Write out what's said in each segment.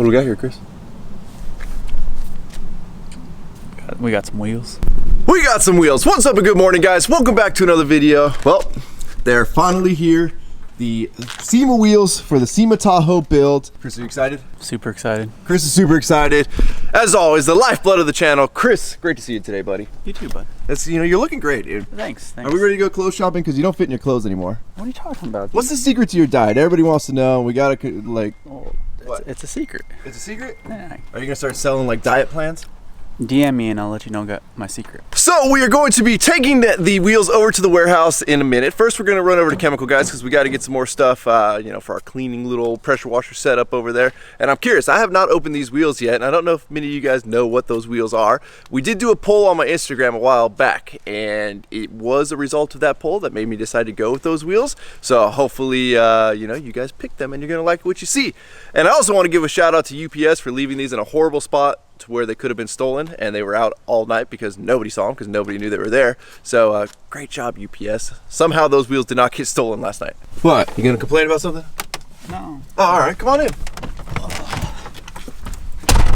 What do we got here, Chris? We got some wheels. We got some wheels. What's up and good morning, guys? Welcome back to another video. Well, they're finally here. The Sema wheels for the Sema TAHOE build. Chris, are you excited? Super excited. Chris is super excited. As always, the lifeblood of the channel. Chris, great to see you today, buddy. You too, bud. That's, you know, you're looking great, dude. Thanks. Are we ready to go clothes shopping? Because you don't fit in your clothes anymore. What are you talking about? What's the secret to your diet? Everybody wants to know. We gotta, like... Oh, it's a secret. It's a secret? Yeah. Are you gonna start selling, like, diet plans? DM me and I'll let you know my secret. So we are going to be taking the wheels over to the warehouse in a minute. First, we're going to run over to Chemical Guys because we got to get some more stuff, you know, for our cleaning little pressure washer setup over there. And I'm curious, I have not opened these wheels yet, and I don't know if many of you guys know what those wheels are. We did do a poll on my Instagram a while back, and it was a result of that poll that made me decide to go with those wheels. So hopefully, you know, you guys picked them and you're going to like what you see. And I also want to give a shout out to UPS for leaving these in a horrible spot to where they could have been stolen, and they were out all night because nobody saw them because nobody knew they were there. So great job, UPS. Somehow those wheels did not get stolen last night. What? You gonna complain about something? No. Oh, all right, come on in.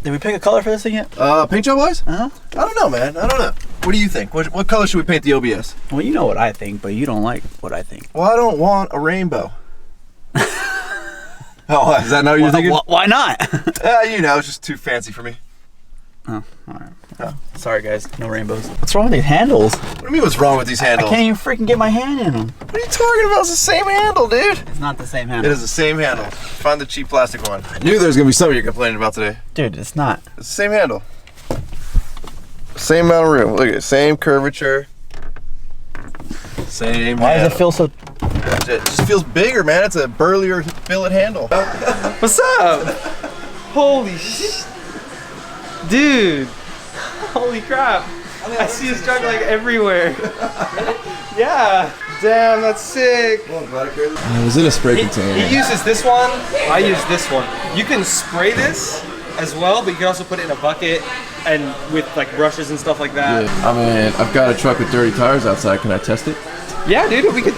Did we pick a color for this thing yet? Paint job wise? I don't know, man. I don't know. What do you think? What color should we paint the OBS? Well, you know what I think, but you don't like what I think. Well, I don't want a rainbow. Oh, is that not what you're thinking? Why not? You know, it's just too fancy for me. Oh, all right. Oh, sorry, guys. No rainbows. What's wrong with these handles? What do you mean, what's wrong with these handles? I can't even freaking get my hand in them. What are you talking about? It's the same handle, dude. It's not the same handle. It is the same handle. Find the cheap plastic one. I knew there was going to be something you're complaining about today. Dude, it's not. It's the same handle. Same amount of room. Look at it. Same curvature. Same Why handle. does it feel so... It just feels bigger, man. It's a burlier billet handle. What's up? Holy shit. Dude. Holy crap. I see his truck like everywhere. Yeah. Damn, that's sick. It was in a spray container. He uses this one. I use this one. You can spray this as well, but you can also put it in a bucket and with like brushes and stuff like that. Yeah. I mean, I've got a truck with dirty tires outside. Can I test it? Yeah, dude, we could.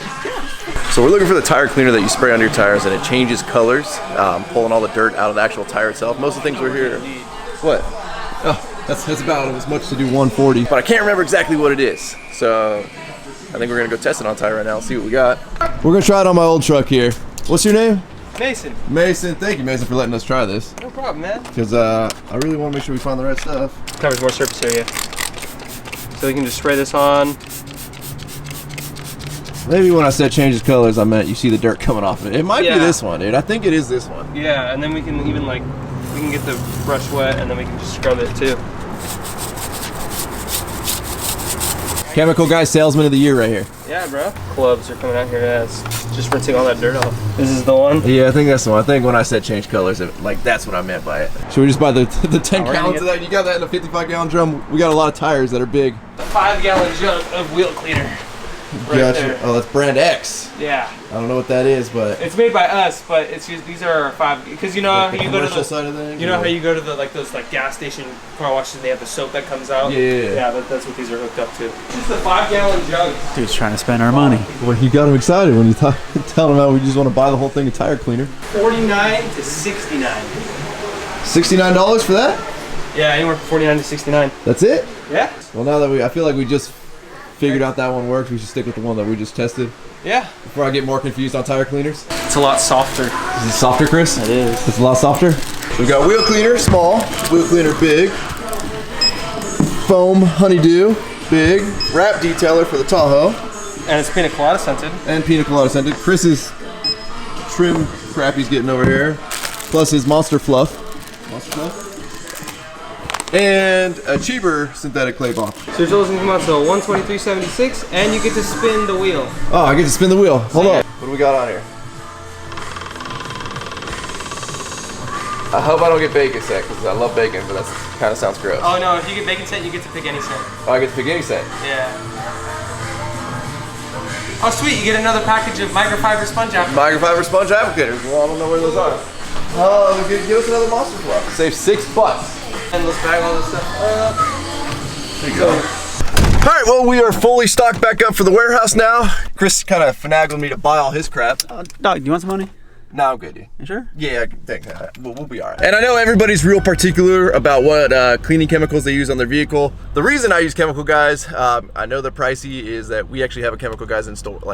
So we're looking for the tire cleaner that you spray on your tires and it changes colors, pulling all the dirt out of the actual tire itself. Most of the things we're here. What? Oh, that's about as much to do 140. But I can't remember exactly what it is. So I think we're gonna go test it on tire right now and see what we got. We're gonna try it on my old truck here. What's your name? Mason. Mason. Thank you, Mason, for letting us try this. No problem, man. Because I really want to make sure we find the right stuff. Covers more surface area. So we can just spray this on. Maybe when I said changes colors, I meant you see the dirt coming off of it. It might be this one, dude. I think it is this one. Yeah, and then we can even like, we can get the brush wet and then we can just scrub it too. Chemical Guy Salesman of the Year right here. Yeah, bro. Clubs are coming out here as just rinsing all that dirt off. This is the one? Yeah, I think that's the one. I think when I said change colors, like that's what I meant by it. Should we just buy the 10 gallons of that? You got that in a 55-gallon drum. We got a lot of tires that are big. A 5-gallon jug of wheel cleaner. Right Gotcha. there. Oh, that's brand X. Yeah. I don't know what that is, but it's made by us, but it's just, these are our 5, because you know how like you go to the side of things, you know how you go to the like those like gas station car washes and they have the soap that comes out. Yeah, that's what these are hooked up to. Just a 5-gallon jug. Dude's trying to spend our money. Well, you got him excited when you tell him how we just want to buy the whole thing of tire cleaner. $49 to $69. $69 for that? Yeah, anywhere from $49 to $69. That's it? Yeah. Well, now that I feel like we just figured out that one works, we should stick with the one that we just tested. Yeah. Before I get more confused on tire cleaners. It's a lot softer. Is it softer, Chris? It is. It's a lot softer. We got wheel cleaner, small. Wheel cleaner, big. Foam honeydew, big. Wrap detailer for the Tahoe. And it's pina colada scented. And pina colada scented. Chris's trim crap he's getting over here. Plus his monster fluff. Monster fluff. And a cheaper synthetic clay ball. So your total's gonna come out to $123.76, and you get to spin the wheel. Oh, I get to spin the wheel. Hold on. What do we got on here? I hope I don't get bacon set because I love bacon, but that kind of sounds gross. Oh no, if you get bacon scent, you get to pick any scent. Oh, I get to pick any scent. Yeah. Oh sweet, you get another package of microfiber sponge applicators. Microfiber sponge applicators. Well, I don't know where those are. Oh, give us another monster fluff. Save $6. And let's bag all this stuff up. There you go. All right, well, we are fully stocked back up for the warehouse now. Chris kind of finagled me to buy all his crap. Dog, do you want some money? No, I'm good, dude. You sure? Yeah, I think we'll be all right. And I know everybody's real particular about what cleaning chemicals they use on their vehicle. The reason I use Chemical Guys, I know they're pricey, is that we actually have a Chemical Guys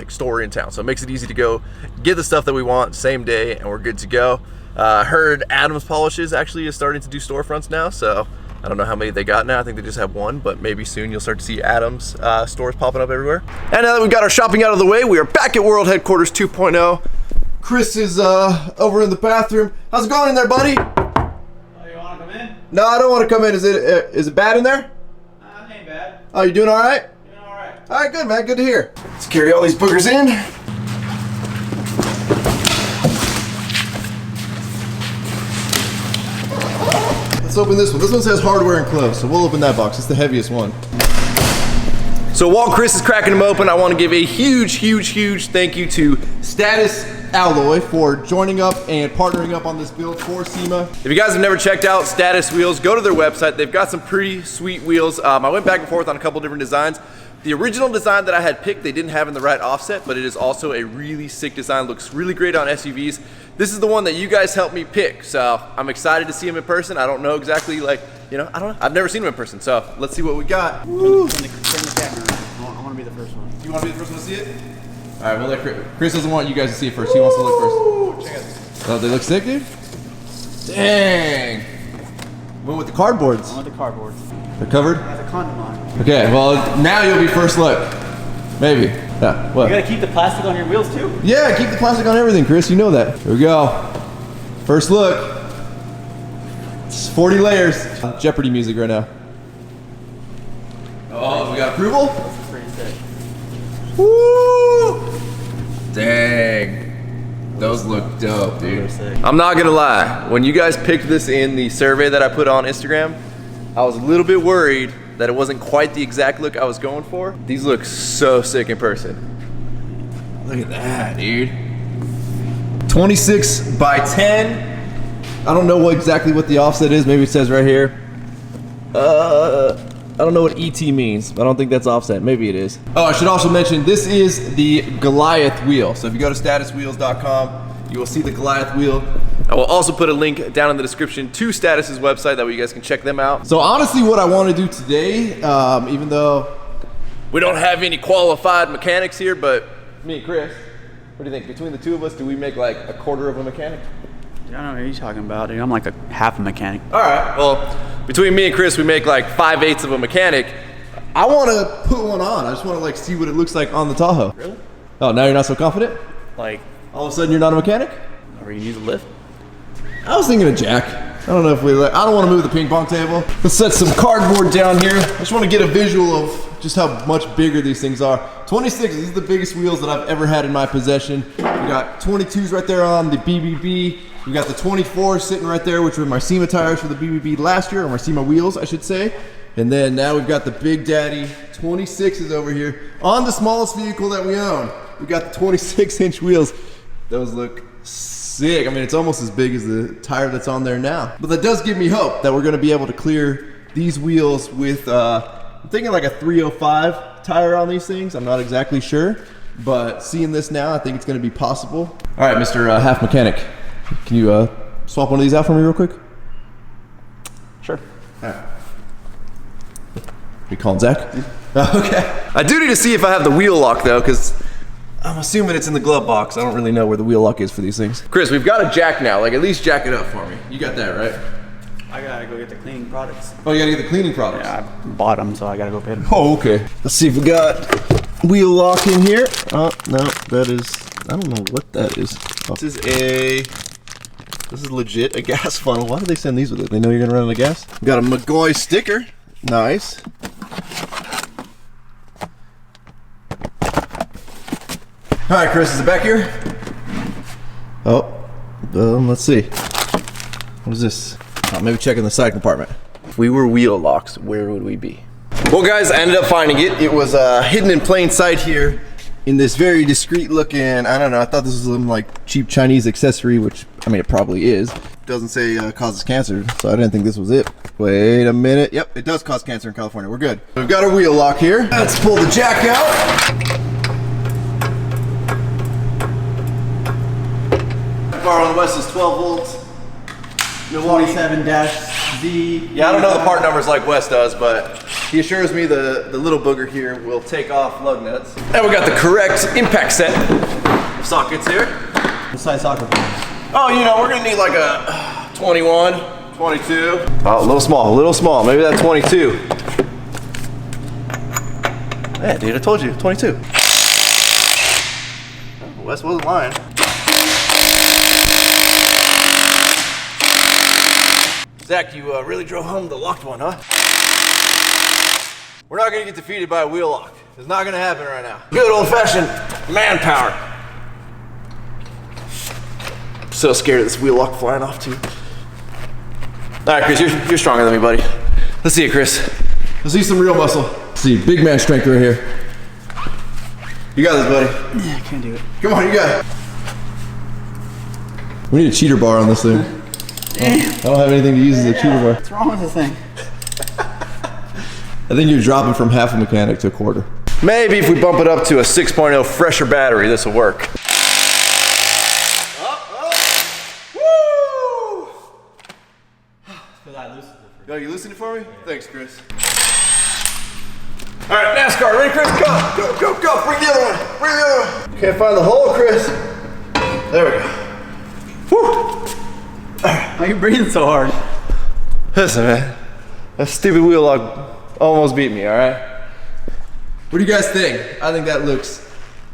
store in town, so it makes it easy to go get the stuff that we want same day, and we're good to go. Heard Adams Polishes actually is starting to do storefronts now, so I don't know how many they got now. I think they just have one, but maybe soon you'll start to see Adams stores popping up everywhere. And now that we've got our shopping out of the way, we are back at World Headquarters 2.0. Chris is over in the bathroom. How's it going in there, buddy? Oh, you want to come in? No, I don't want to come in. Is it bad in there? It ain't bad. Oh, you doing all right? Doing all right. All right, good, man. Good to hear. Let's carry all these boogers in. Let's open this one. This one says hardware and clothes, so we'll open that box. It's the heaviest one. So while Chris is cracking them open, I want to give a huge thank you to Status Alloy for joining up and partnering up on this build for Sema. If you guys have never checked out Status Wheels, go to their website. They've got some pretty sweet wheels. I went back and forth on a couple different designs. The original design that I had picked, they didn't have in the right offset, but it is also a really sick design. Looks really great on SUVs. This is the one that you guys helped me pick, so I'm excited to see him in person. I don't know exactly, I don't know. I've never seen him in person, so let's see what we got. Turn the camera around. I want to be the first one. You want to be the first one to see it? All right, we'll let Chris doesn't want you guys to see it first. He wants to look first. Check it. Oh, they look sick, dude? Dang. Went with the cardboards. I want the cardboards. They're covered? It has a condom on it. Okay, well, now you'll be first look. Maybe. Yeah, what? You gotta keep the plastic on your wheels too. Yeah, keep the plastic on everything, Chris. You know that. Here we go. First look. It's 40 layers. Jeopardy music right now. Oh, we got approval? That's pretty sick. Woo! Dang. Those look dope, dude. I'm not gonna lie. When you guys picked this in the survey that I put on Instagram, I was a little bit worried that it wasn't quite the exact look I was going for. These look so sick in person. Look at that, dude. 26 by 10. I don't know exactly what the offset is. Maybe it says right here. I don't know what ET means. I don't think that's offset. Maybe it is. Oh, I should also mention this is the Goliath wheel. So if you go to statuswheels.com, you will see the Goliath wheel. I will also put a link down in the description to Status's website. That way you guys can check them out. So honestly, what I want to do today, even though we don't have any qualified mechanics here, but me and Chris, what do you think? Between the two of us, do we make like a quarter of a mechanic? I don't know what you're talking about, dude. I'm like a half a mechanic. All right, well, between me and Chris, we make like 5/8 of a mechanic. I want to put one on. I just want to like see what it looks like on the Tahoe. Really? Oh, now you're not so confident? Like, All of a sudden you're not a mechanic? or you need a lift? I was thinking a jack. I don't know if we I don't want to move the ping pong table. Let's set some cardboard down here. I just want to get a visual of just how much bigger these things are. 26, these are the biggest wheels that I've ever had in my possession. We got 22s right there on the BBB. We got the 24s sitting right there, which were my Sema tires for the BBB last year, or my Sema wheels, I should say. And then now we've got the Big Daddy 26s over here on the smallest vehicle that we own. We got the 26-inch wheels. Those look sick. I mean, it's almost as big as the tire that's on there now. But that does give me hope that we're gonna be able to clear these wheels with, I'm thinking like a 305 tire on these things. I'm not exactly sure, but seeing this now, I think it's gonna be possible. All right, Mr. Half Mechanic, can you swap one of these out for me real quick? Sure. All right. You calling Zach? Okay. I do need to see if I have the wheel lock though, because I'm assuming it's in the glove box. I don't really know where the wheel lock is for these things. Chris, we've got a jack now. Like, at least jack it up for me. You got that, right? I gotta go get the cleaning products. Oh, you gotta get the cleaning products? Yeah, I bought them, so I gotta go pay them. Oh, okay. Let's see if we got wheel lock in here. Oh, no, that is, I don't know what that is. Oh, this is legit a gas funnel. Why do they send these with it? They know you're gonna run out of gas? We got a McGoy sticker. Nice. All right, Chris, is it back here? Oh, let's see. What is this? Oh, maybe check in the side compartment. If we were wheel locks, where would we be? Well, guys, I ended up finding it. It was hidden in plain sight here in this very discreet looking, I don't know, I thought this was some like cheap Chinese accessory, which, I mean, it probably is. It doesn't say causes cancer, so I didn't think this was it. Wait a minute. Yep, it does cause cancer in California. We're good. We've got our wheel lock here. Let's pull the jack out. Graphic bar on West is 12 volts. 47-Z. Yeah, I don't know the part numbers like Wes does, but he assures me the little booger here will take off lug nuts. And we got the correct impact set of sockets here. What size socket? Oh, you know, we're gonna need like a 21, 22. Oh, a little small, maybe that's 22. Yeah, dude, I told you, 22. Oh, Wes wasn't lying. Zach, you really drove home the locked one, huh? We're not gonna get defeated by a wheel lock. It's not gonna happen right now. Good old-fashioned manpower. I'm so scared of this wheel lock flying off too. All right, Chris, you're stronger than me, buddy. Let's see it, Chris. Let's see some real muscle. Let's see, big man strength right here. You got this, buddy. Yeah, I can't do it. Come on, you got it. We need a cheater bar on this thing. I don't have anything to use as a cheater bar. What's wrong with this thing? I think you're dropping from half a mechanic to a quarter. Maybe if we bump it up to a 6.0 fresher battery, this will work. Woo! Yo, you loosened it for me? Thanks, Chris. All right, NASCAR, ready, Chris? Go, go, go, go. Bring the other one. Bring the other one. Can't find the hole, Chris. There we go. Woo! Why are you breathing so hard? Listen, man, that stupid wheel lock almost beat me, all right? What do you guys think? I think that looks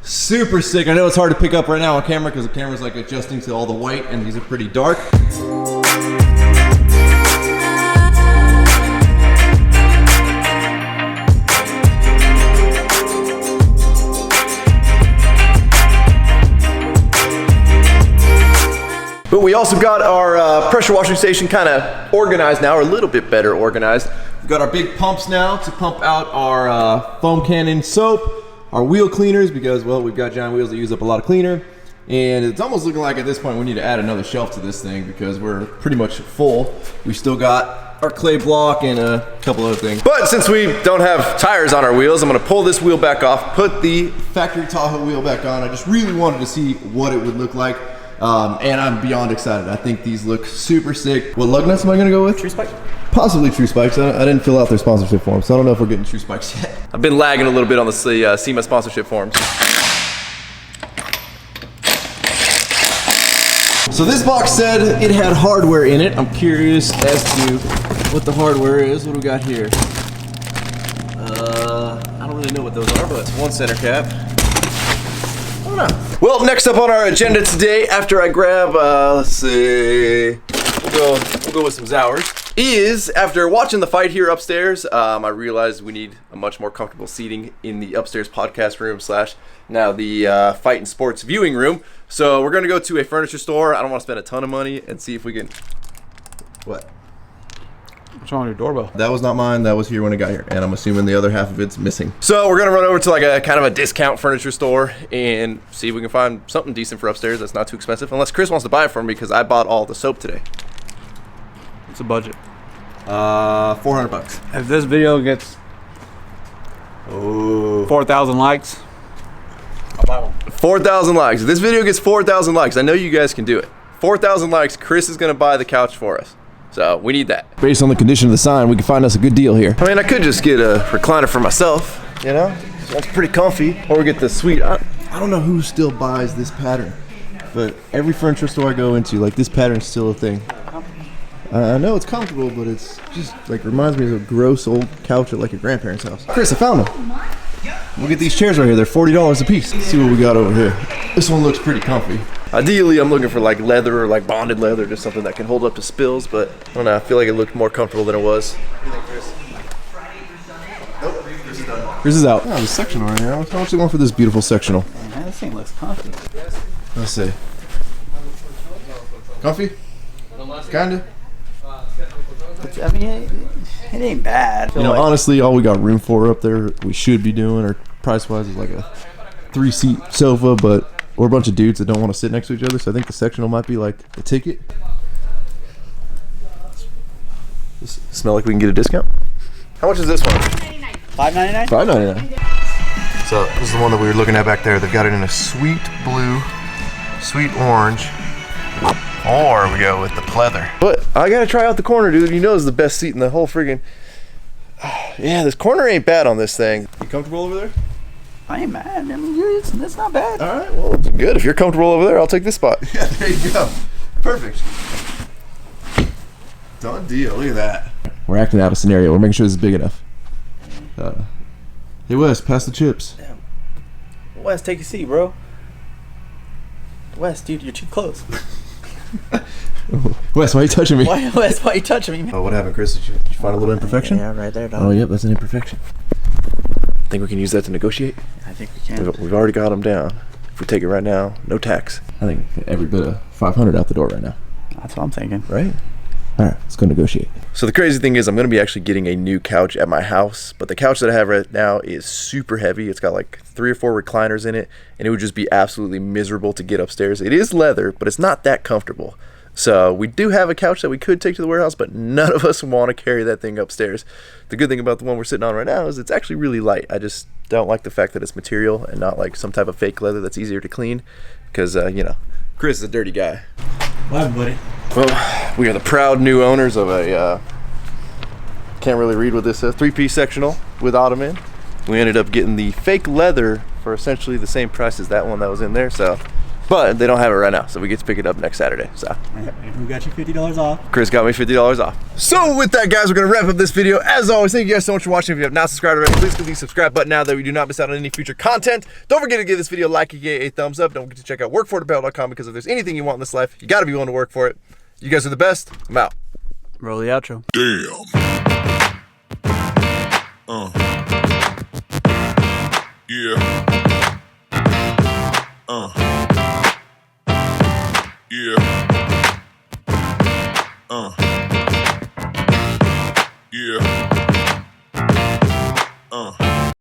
super sick. I know it's hard to pick up right now on camera because the camera's like adjusting to all the white and these are pretty dark. But we also got our pressure washing station kind of organized now, or a little bit better organized. We've got our big pumps now to pump out our foam cannon soap, our wheel cleaners, because, well, we've got giant wheels that use up a lot of cleaner. And it's almost looking like at this point we need to add another shelf to this thing because we're pretty much full. We've still got our clay block and a couple other things. But since we don't have tires on our wheels, I'm gonna pull this wheel back off, put the factory Tahoe wheel back on. I just really wanted to see what it would look like. And I'm beyond excited. I think these look super sick. What lug nuts am I gonna go with? True Spike? Possibly True Spikes. I didn't fill out their sponsorship form, so I don't know if we're getting True Spikes yet. I've been lagging a little bit on the Sema sponsorship forms. So this box said it had hardware in it. I'm curious as to what the hardware is. What do we got here? I don't really know what those are, but it's one center cap. I don't know. Well, next up on our agenda today, after I grab, let's see, we'll go with some Zowers, is after watching the fight here upstairs, I realized we need a much more comfortable seating in the upstairs podcast room / now the fight and sports viewing room. So we're gonna go to a furniture store. I don't want to spend a ton of money and see if we can. What? What's wrong with your doorbell? That was not mine. That was here when it got here, and I'm assuming the other half of it's missing. So we're gonna run over to like a kind of a discount furniture store and see if we can find something decent for upstairs that's not too expensive. Unless Chris wants to buy it for me because I bought all the soap today. What's the budget? $400. If this video gets 4,000 likes, I'll buy one. 4,000 likes. If this video gets 4,000 likes, I know you guys can do it. 4,000 likes, Chris is gonna buy the couch for us. So we need that. Based on the condition of the sign, we can find us a good deal here. I mean, I could just get a recliner for myself, you know? That's pretty comfy. Or get the suite. I don't know who still buys this pattern, but every furniture store I go into, like, this pattern's still a thing. I know it's comfortable, but it's just like reminds me of a gross old couch at like your grandparents' house. Chris, I found them. Look at these chairs right here. They're $40 a piece. Let's see what we got over here. This one looks pretty comfy. Ideally, I'm looking for like leather or like bonded leather, just something that can hold up to spills, but I don't know. I feel like it looked more comfortable than it was. Nope, Chris is done. Chris is out. Oh, the sectional right here. How much are you going for this beautiful sectional? Oh, man, this thing looks comfy. Let's see. Comfy? Kinda? I mean, it ain't bad. You know, honestly, all we got room for up there, we should be doing, or price-wise, is like a 3-seat sofa, but we're a bunch of dudes that don't want to sit next to each other, so I think the sectional might be like a ticket. Does it smell like we can get a discount? How much is this one? $5.99? $5.99. So this is the one that we were looking at back there. They've got it in a sweet blue, sweet orange, Or we go with the pleather. But I gotta try out the corner, dude. You know it's the best seat in the whole friggin'. Yeah, this corner ain't bad on this thing. You comfortable over there? I ain't mad. I mean, it's not bad. All right, well, it's good. If you're comfortable over there, I'll take this spot. Yeah, there you go. Perfect. Done deal. Look at that. We're acting out a scenario. We're making sure this is big enough. Hey, Wes, pass the chips. Damn. Wes, take a seat, bro. Wes, dude, you're too close. Wes, why are you touching me? Wes, why are you touching me? Oh, what happened, Chris? Did you find a little imperfection? Yeah, right there, dog. Oh, yep, that's an imperfection. Think we can use that to negotiate? I think we can. We've already got them down. If we take it right now, no tax. I think every bit of 500 out the door right now. That's what I'm thinking. Right? All right, let's go negotiate. So the crazy thing is I'm going to be actually getting a new couch at my house, but the couch that I have right now is super heavy. It's got like 3 or 4 recliners in it, and it would just be absolutely miserable to get upstairs. It is leather, but it's not that comfortable. So we do have a couch that we could take to the warehouse, but none of us want to carry that thing upstairs. The good thing about the one we're sitting on right now is it's actually really light. I just don't like the fact that it's material and not like some type of fake leather that's easier to clean, because, you know, Chris is a dirty guy. What happened, buddy? Well, we are the proud new owners of a, can't really read what this says, 3-piece sectional with ottoman. We ended up getting the fake leather for essentially the same price as that one that was in there, so. But they don't have it right now, so we get to pick it up next Saturday, so. And we got you $50 off. Chris got me $50 off. So with that, guys, we're gonna wrap up this video. As always, thank you guys so much for watching. If you have not subscribed already, please click the subscribe button now that we do not miss out on any future content. Don't forget to give this video a like, a thumbs up. Don't forget to check out workfortheapparel.com, because if there's anything you want in this life, you gotta be willing to work for it. You guys are the best. I'm out. Roll the outro. Damn. Yeah. Yeah.